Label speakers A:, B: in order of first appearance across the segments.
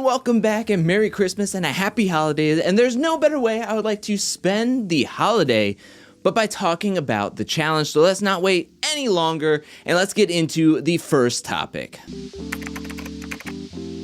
A: welcome back and Merry Christmas and a Happy Holidays. And there's no better way I would like to spend the holiday but by talking about the challenge. So let's not wait any longer and let's get into the first topic.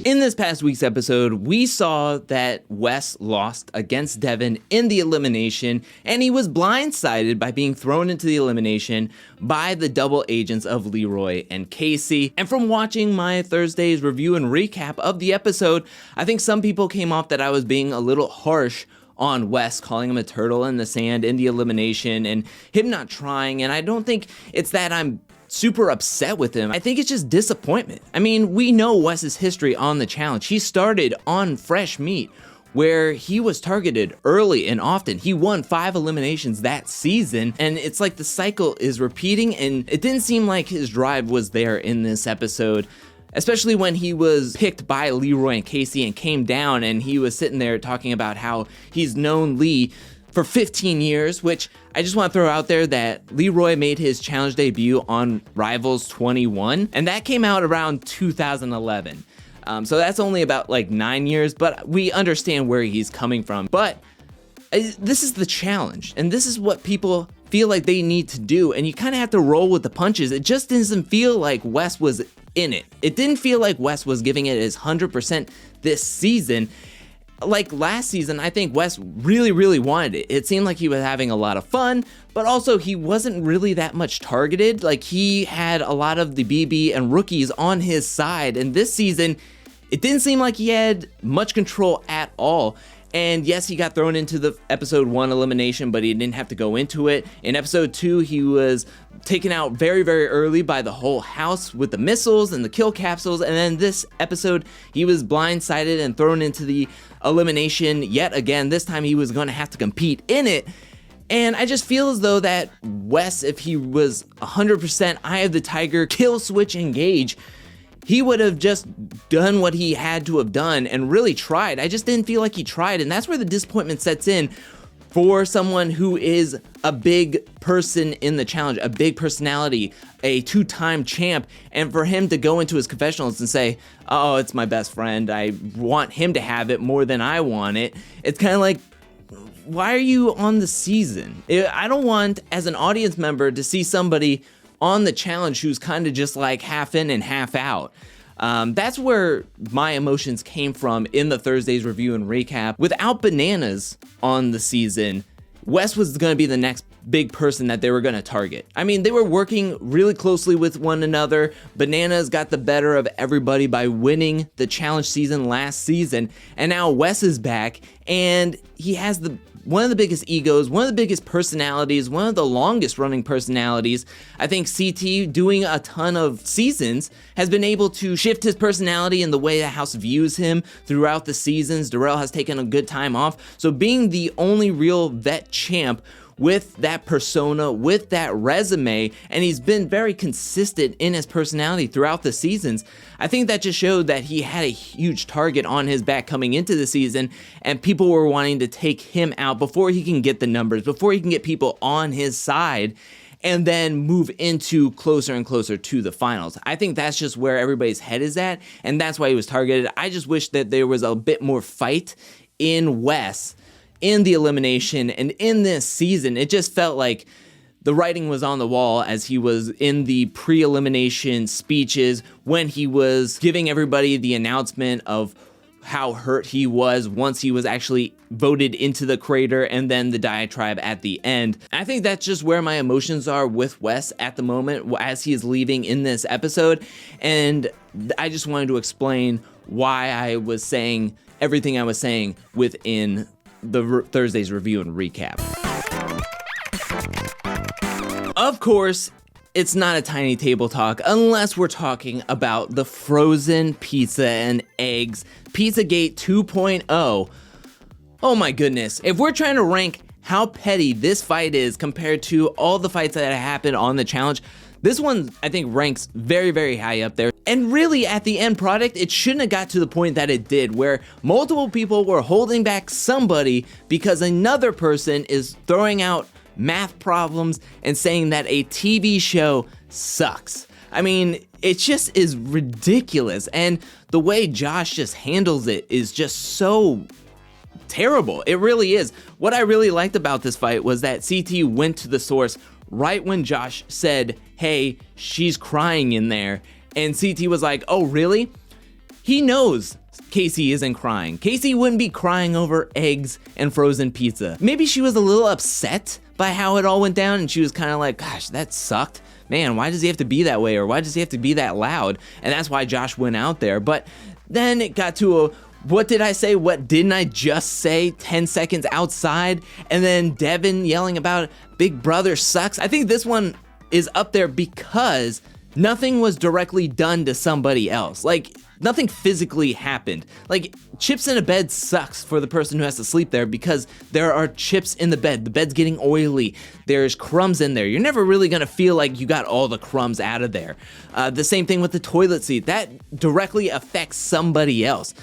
A: In this past week's episode, we saw that Wes lost against Devin in the elimination, and he was blindsided by being thrown into the elimination by the double agents of Leroy and Casey. And from watching my Thursday's review and recap of the episode, I think some people came off that I was being a little harsh on Wes, calling him a turtle in the sand in the elimination and him not trying. And I don't think it's that I'm super upset with him. I think it's just disappointment. I mean, we know Wes's history on the challenge. He started on Fresh Meat, where he was targeted early and often. He won 5 eliminations that season, and it's like the cycle is repeating, and it didn't seem like his drive was there in this episode, especially when he was picked by Leroy and Casey and came down, and he was sitting there talking about how he's known Lee for 15 years, which I just want to throw out there that Leroy made his challenge debut on Rivals 21, and that came out around 2011. So that's only about like 9 years, but we understand where he's coming from. But this is the challenge, and this is what people feel like they need to do, and you kind of have to roll with the punches. It just doesn't feel like Wes was in it. It didn't feel like Wes was giving it his 100% this season. Like last season, I think Wes really wanted it. It seemed like he was having a lot of fun, but also he wasn't really that much targeted. Like he had a lot of the BB and rookies on his side, and this season, it didn't seem like he had much control at all. And yes, he got thrown into the episode 1 elimination, but he didn't have to go into it. In episode 2, he was taken out very early by the whole house with the missiles and the kill capsules. And then this episode, he was blindsided and thrown into the elimination yet again. This time he was going to have to compete in it. And I just feel as though that Wes, if he was 100% Eye of the Tiger, kill switch engage, he would have just done what he had to have done and really tried. I just didn't feel like he tried, and that's where the disappointment sets in for someone who is a big person in the challenge, a big personality, a 2-time champ, and for him to go into his confessionals and say, oh, it's my best friend, I want him to have it more than I want it. It's kind of like, why are you on the season? I don't want, as an audience member, to see somebody on the challenge who's kind of just like half in and half out. That's where my emotions came from in the Thursday's review and recap. Without Bananas on the season, Wes was going to be the next big person that they were going to target. I mean, they were working really closely with one another. Bananas got the better of everybody by winning the challenge season last season, and now Wes is back, and he has one of the biggest egos, one of the biggest personalities, one of the longest running personalities. I think CT, doing a ton of seasons, has been able to shift his personality and the way the house views him throughout the seasons. Darrell has taken a good time off. So being the only real vet champ with that persona, with that resume, and he's been very consistent in his personality throughout the seasons, I think that just showed that he had a huge target on his back coming into the season, and people were wanting to take him out before he can get the numbers, before he can get people on his side, and then move into closer and closer to the finals. I think that's just where everybody's head is at, and that's why he was targeted. I just wish that there was a bit more fight in Wes in the elimination, and in this season, it just felt like the writing was on the wall as he was in the pre-elimination speeches when he was giving everybody the announcement of how hurt he was once he was actually voted into the crater, and then the diatribe at the end. I think that's just where my emotions are with Wes at the moment as he is leaving in this episode, and I just wanted to explain why I was saying everything I was saying within the Thursday's review and recap. Of course, it's not a tiny table talk unless we're talking about the frozen pizza and eggs Pizzagate 2.0. Oh my goodness, if we're trying to rank how petty this fight is compared to all the fights that happened on the challenge, this one, I think, ranks very high up there. And really, at the end product, it shouldn't have got to the point that it did, where multiple people were holding back somebody because another person is throwing out math problems and saying that a TV show sucks. I mean, it just is ridiculous. And the way Josh just handles it is just so terrible. It really is. What I really liked about this fight was that CT went to the source right when Josh said, hey, she's crying in there. And CT was like, oh, really? He knows Casey isn't crying. Casey wouldn't be crying over eggs and frozen pizza. Maybe she was a little upset by how it all went down, and she was kind of like, gosh, that sucked. Man, why does he have to be that way? Or why does he have to be that loud? And that's why Josh went out there. But then it got to a, what did I say? What didn't I just say 10 seconds outside? And then Devin yelling about Big Brother sucks. I think this one is up there because nothing was directly done to somebody else. Like, nothing physically happened. Like, chips in a bed sucks for the person who has to sleep there because there are chips in the bed. The bed's getting oily. There's crumbs in there. You're never really gonna feel like you got all the crumbs out of there. The same thing with the toilet seat. That directly affects somebody else.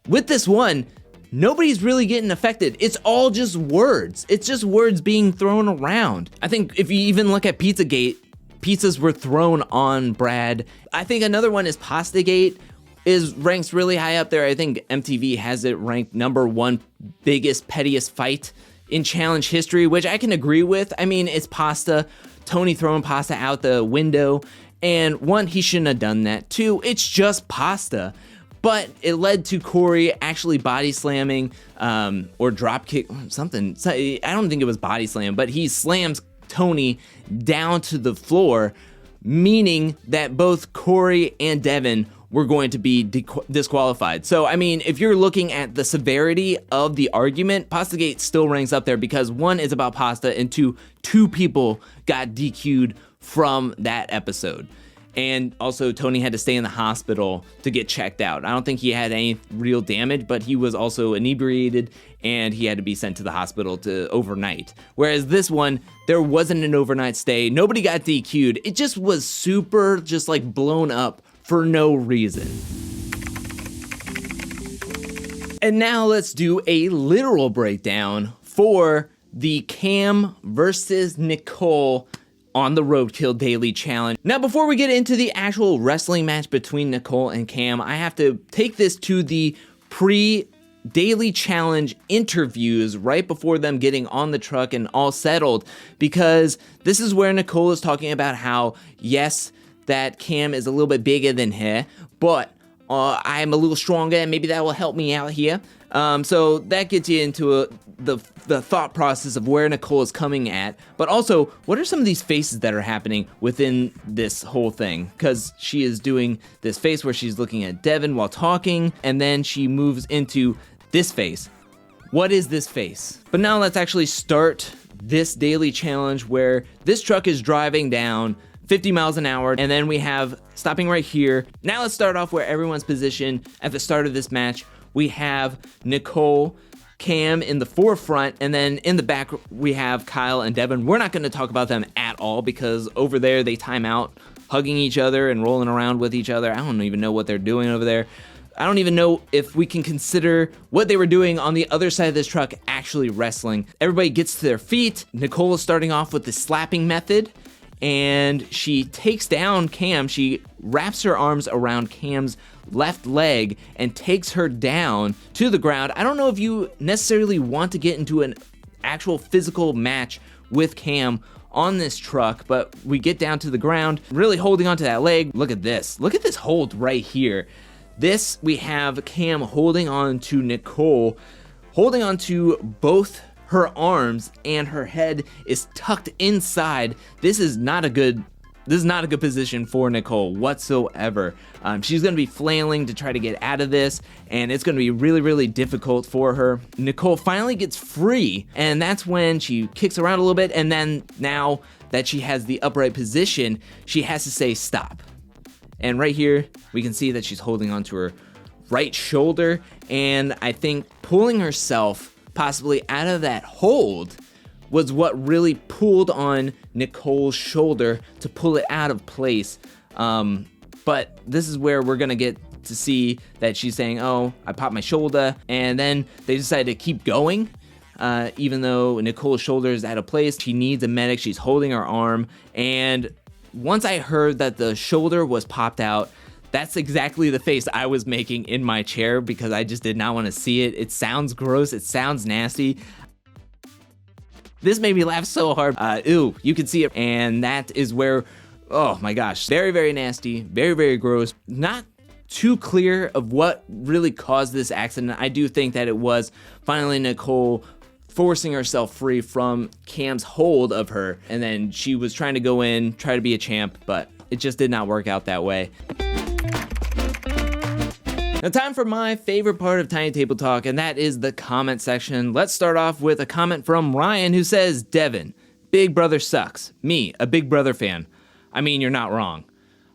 A: With this one, nobody's really getting affected. It's all just words. It's just words being thrown around. I think if you even look at Pizzagate, pizzas were thrown on Brad. I think another one is Pastagate, ranks really high up there. I think MTV has it ranked number 1 biggest, pettiest fight in challenge history, which I can agree with. I mean, it's pasta, Tony throwing pasta out the window, and 1, he shouldn't have done that. 2, it's just pasta. But it led to Corey actually body slamming or drop kick, something. I don't think it was body slam, but he slams Tony down to the floor, meaning that both Corey and Devin were going to be disqualified. So, I mean, if you're looking at the severity of the argument, Pastagate still ranks up there because 1 is about pasta and 2 people got DQ'd from that episode. And also, Tony had to stay in the hospital to get checked out. I don't think he had any real damage, but he was also inebriated and he had to be sent to the hospital to overnight. Whereas this one, there wasn't an overnight stay. Nobody got DQ'd. It just was super just like blown up for no reason. And now let's do a literal breakdown for the Cam versus Nicole on the Roadkill Daily Challenge. Now, before we get into the actual wrestling match between Nicole and Cam, I have to take this to the pre-Daily Challenge interviews right before them getting on the truck and all settled, because this is where Nicole is talking about how, yes, that Cam is a little bit bigger than her, but I'm a little stronger and maybe that will help me out here. So that gets you into the thought process of where Nicole is coming at, but also what are some of these faces that are happening within this whole thing? Because she is doing this face where she's looking at Devin while talking, and then she moves into this face. What is this face? But now let's actually start this daily challenge where this truck is driving down 50 miles an hour, and then we have stopping right here. Now let's start off where everyone's positioned at the start of this match. We have Nicole, Cam in the forefront, and then in the back we have Kyle and Devin. We're not going to talk about them at all because over there they time out hugging each other and rolling around with each other. I don't even know what they're doing over there. I don't even know if we can consider what they were doing on the other side of this truck actually wrestling. Everybody gets to their feet. Nicole is starting off with the slapping method, and she takes down Cam. She wraps her arms around Cam's left leg and takes her down to the ground. I don't know if you necessarily want to get into an actual physical match with Cam on this truck, but we get down to the ground, really holding onto that leg. Look at this. Look at this hold right here. This, we have Cam holding on to Nicole, holding on to both her arms, and her head is tucked inside. This is not a good position for Nicole whatsoever. She's going to be flailing to try to get out of this, and it's going to be really, really difficult for her. Nicole finally gets free, and that's when she kicks around a little bit, and then now that she has the upright position, she has to say stop. And right here, we can see that she's holding onto her right shoulder, and I think pulling herself possibly out of that hold was what really pulled on Nicole's shoulder to pull it out of place. But this is where we're gonna get to see that she's saying, oh, I popped my shoulder, and then they decide to keep going. Even though Nicole's shoulder is out of place, she needs a medic, she's holding her arm, and once I heard that the shoulder was popped out, that's exactly the face I was making in my chair because I just did not want to see it. It sounds gross. It sounds nasty. This made me laugh so hard. Ew, you can see it. And that is where, oh my gosh, very, very nasty, very, very gross. Not too clear of what really caused this accident. I do think that it was finally Nicole forcing herself free from Cam's hold of her, and then she was trying to go in, try to be a champ, but it just did not work out that way. Now, time for my favorite part of Tiny Table Talk, and that is the comment section. Let's start off with a comment from Ryan, who says, Devin, Big Brother sucks. Me, a Big Brother fan. I mean, you're not wrong.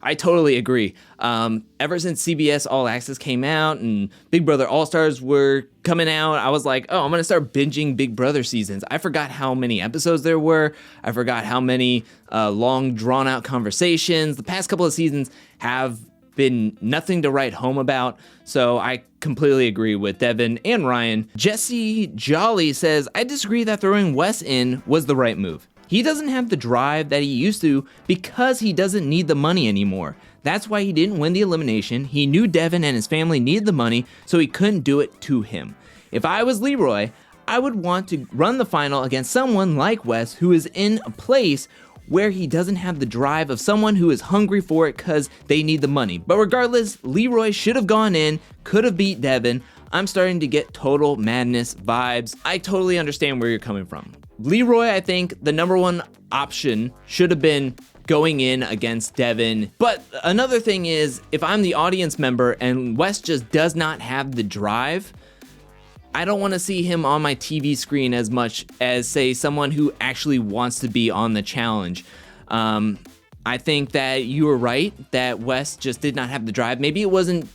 A: I totally agree. Ever since CBS All Access came out and Big Brother All-Stars were coming out, I was like, oh, I'm going to start binging Big Brother seasons. I forgot how many episodes there were. I forgot how many long, drawn-out conversations. The past couple of seasons have been nothing to write home about, so I completely agree with Devin and Ryan. Jesse Jolly says, I disagree that throwing Wes in was the right move. He doesn't have the drive that he used to because he doesn't need the money anymore. That's why he didn't win the elimination. He knew Devin and his family needed the money, so he couldn't do it to him. If I was Leroy, I would want to run the final against someone like Wes, who is in a place where he doesn't have the drive of someone who is hungry for it because they need the money. But regardless, Leroy should have gone in, could have beat Devin. I'm starting to get total madness vibes. I totally understand where you're coming from. Leroy, I think the number one option should have been going in against Devin. But another thing is, if I'm the audience member and Wes just does not have the drive, I don't want to see him on my TV screen as much as, say, someone who actually wants to be on the challenge. I think that you were right that Wes just did not have the drive. Maybe it wasn't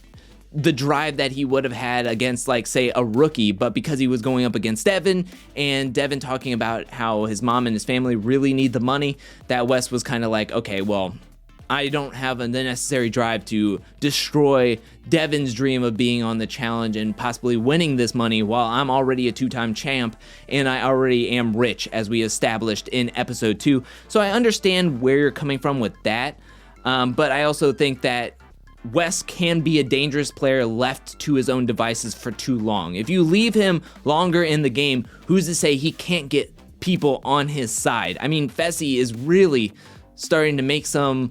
A: the drive that he would have had against, like, say, a rookie, but because he was going up against Devin, and Devin talking about how his mom and his family really need the money, that Wes was kind of like, okay, well, I don't have the necessary drive to destroy Devin's dream of being on the challenge and possibly winning this money while I'm already a two-time champ and I already am rich, as we established in episode 2. So I understand where you're coming from with that, but I also think that Wes can be a dangerous player left to his own devices for too long. If you leave him longer in the game, who's to say he can't get people on his side? I mean, Fessy is really starting to make some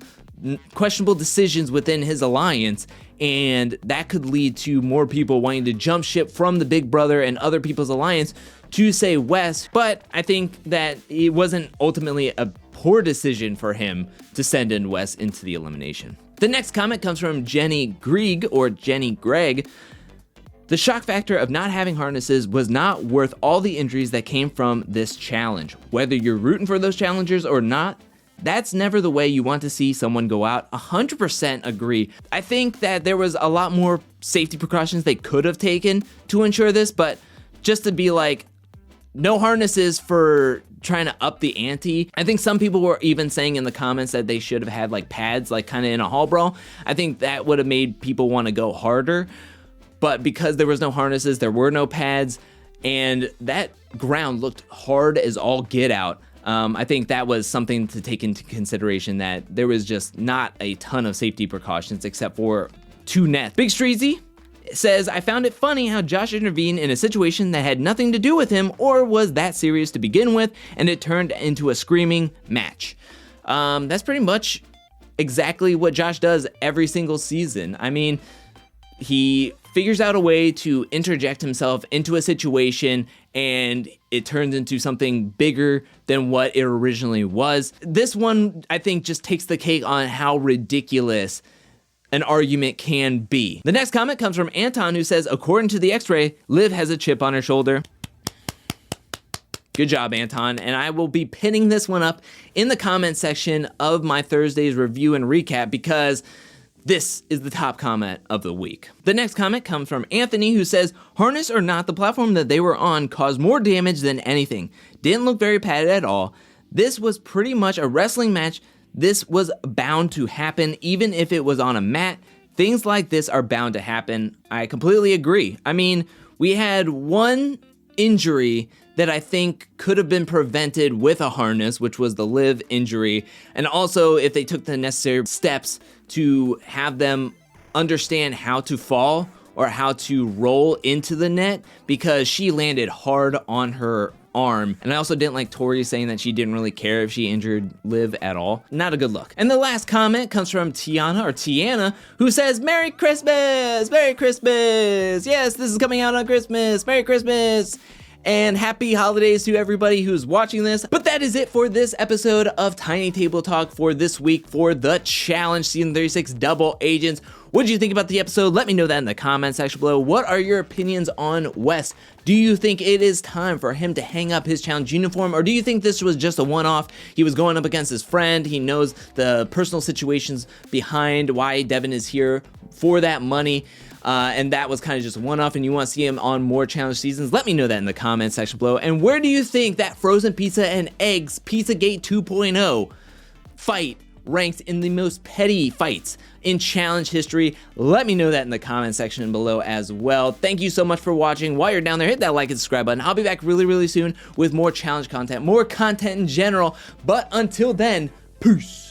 A: questionable decisions within his alliance, and that could lead to more people wanting to jump ship from the Big Brother and other people's alliance to, say, Wes. But I think that it wasn't ultimately a poor decision for him to send in Wes into the elimination. The next comment comes from Jenny Grieg, or Jenny Gregg. The shock factor of not having harnesses was not worth all the injuries that came from this challenge. Whether you're rooting for those challengers or not, that's never the way you want to see someone go out. 100% agree. I think that there was a lot more safety precautions they could have taken to ensure this, but just to be like, no harnesses for trying to up the ante. I think some people were even saying in the comments that they should have had like pads, like kind of in a hall brawl. I think that would have made people want to go harder, but because there was no harnesses, there were no pads, and that ground looked hard as all get out. I think that was something to take into consideration, that there was just not a ton of safety precautions except for 2 nets. Big Streezy says, I found it funny how Josh intervened in a situation that had nothing to do with him or was that serious to begin with, and it turned into a screaming match. That's pretty much exactly what Josh does every single season. I mean, he figures out a way to interject himself into a situation and it turns into something bigger than what it originally was. This one, I think, just takes the cake on how ridiculous an argument can be. The next comment comes from Anton, who says, according to the X-ray, Liv has a chip on her shoulder. Good job, Anton. And I will be pinning this one up in the comment section of my Thursday's review and recap because this is the top comment of the week. The next comment comes from Anthony, who says, harness or not, the platform that they were on caused more damage than anything. Didn't look very padded at all. This was pretty much a wrestling match. This was bound to happen, even if it was on a mat. Things like this are bound to happen. I completely agree. I mean, we had one injury that I think could have been prevented with a harness, which was the Liv injury, and also if they took the necessary steps to have them understand how to fall or how to roll into the net, because she landed hard on her arm. And I also didn't like Tori saying that she didn't really care if she injured Liv at all. Not a good look. And the last comment comes from Tiana, who says, Merry Christmas! Merry Christmas! Yes, this is coming out on Christmas! Merry Christmas! And happy holidays to everybody who's watching this. But that is it for this episode of Tiny Table Talk for this week for the Challenge Season 36 Double Agents. What did you think about the episode? Let me know that in the comment section below. What are your opinions on Wes? Do you think it is time for him to hang up his challenge uniform, or do you think this was just a one-off? He was going up against his friend. He knows the personal situations behind why Devin is here for that money. And that was kind of just a one-off, and you want to see him on more challenge seasons? Let me know that in the comment section below. And where do you think that frozen pizza and eggs Pizzagate 2.0 fight ranks in the most petty fights in challenge history? Let me know that in the comment section below as well. Thank you so much for watching. While you're down there, hit that like and subscribe button. I'll be back really soon with more challenge content, more content in general. But until then, peace.